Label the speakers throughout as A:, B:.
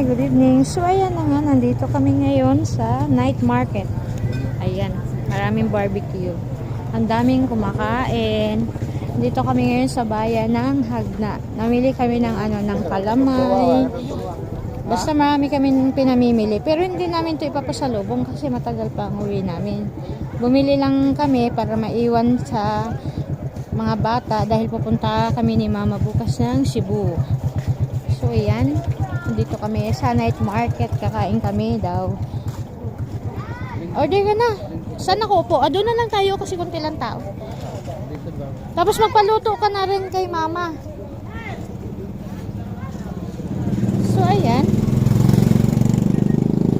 A: good evening. So, ayan na nga, nandito kami ngayon sa night market. Ayan, maraming barbecue. Ang daming kumakain. Dito kami ngayon sa bayan ng Hagna. Namili kami ng ng kalamay. Basta marami kami pinamimili. Pero hindi namin ito ipapasalubong kasi matagal pa ang uwi namin. Bumili lang kami para maiwan sa mga bata dahil pupunta kami ni Mama bukas ng Cebu. So, ayan. Dito kami sa night market. Kakain kami daw. Order ka na. Saan ako po? Doon na lang tayo kasi kunti lang tao. Tapos magpaluto ka na rin kay Mama. So, ayan.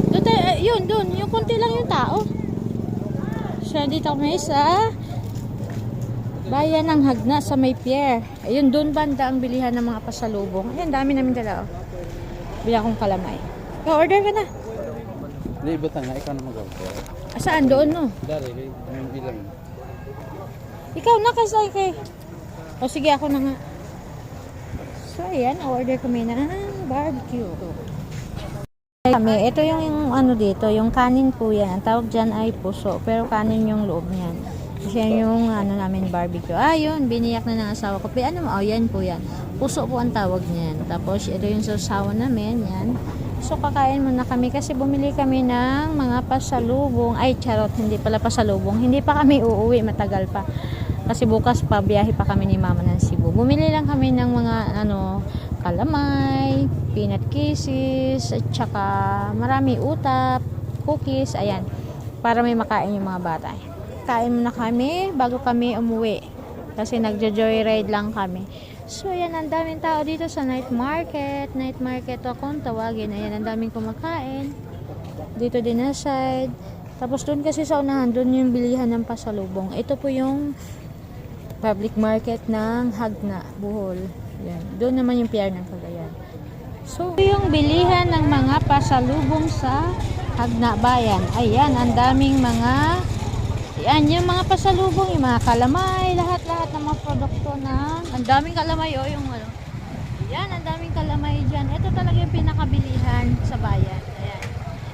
A: Doon tayo, yun, doon. Yung kunti lang yung tao. So, dito kami sa bayan ng Hagna sa May Pier. Ayun, doon banda ang bilihan ng mga pasalubong. Ayan, dami namin dala. Bili akong kalamay. Order ka na.
B: Hindi, ibutan nga. Ikaw na mag-order.
A: Saan? Doon, no?
B: Dari, yung bilang.
A: Ikaw na kasi kay. O sige, ako na nga. So, ayan. Order kami ng barbecue. Ito yung ano dito. Yung kanin po yan. Ang tawag dyan ay puso. Pero kanin yung loob niyan. Kasi yung namin barbecue. Yun. Biniyak na ng asawa ko. Ano mo? Yan po yan. Puso po ang tawag niyan. Tapos, ito yung sasawa namin. Yan. So, kakain muna kami kasi bumili kami ng mga pasalubong. Ay, charot. Hindi pala pasalubong. Hindi pa kami uuwi. Matagal pa. Kasi bukas pa, biyahe pa kami ni Mama ng Cebu. Bumili lang kami ng mga, kalamay, peanut kisses, at saka marami utap, cookies. Ayan. Para may makain yung mga bata. Kain muna kami bago kami umuwi. Kasi nagjo-joyride lang kami. So, ayan, ang daming tao dito sa night market. Night market akong tawagin. Ayan, ang daming kumakain. Dito din na side. Tapos doon kasi sa unahan, doon yung bilihan ng pasalubong. Ito po yung public market ng Hagna, Bohol. Ayan. Doon naman yung pier ng Cagayan. So, yung bilihan ng mga pasalubong sa Hagna Bayan. Ayan, ang daming mga yan, yung mga pasalubong, yung mga kalamay, lahat-lahat ng mga produkto ng ang daming kalamay yung yan, ang daming kalamay dyan. Ito talaga yung pinakabilihan sa bayan. Ayan.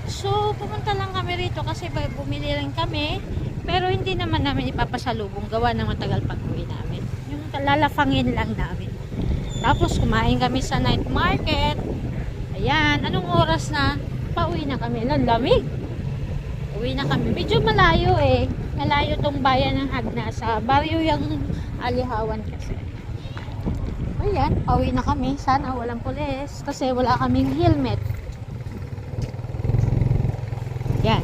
A: So, pupunta lang kami rito kasi bumili rin kami, pero hindi naman namin ipapasalubong, gawa ng matagal pag-uwi namin. Yung lalafangin lang namin. Tapos, kumain kami sa night market. Ayan, anong oras na? Pauwi na kami. Lamig. Uwi na kami. Medyo malayo Malayo tong bayan ng Hagna sa baryo yung Alihawan kasi. Ayan, pauwi na kami. Sana walang pulis kasi wala kaming helmet. Yan.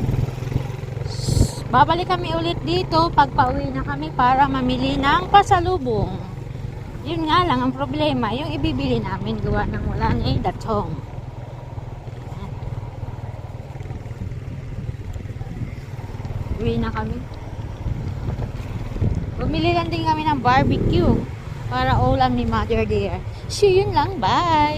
A: Babalik kami ulit dito pag pauwi na kami para mamili ng pasalubong. Yun nga lang ang problema, yung ibibili namin gawa ng wala na datong. Uwi na kami. Bumili lang din kami ng barbecue para ulam ni Mother dear. So, yun lang. Bye!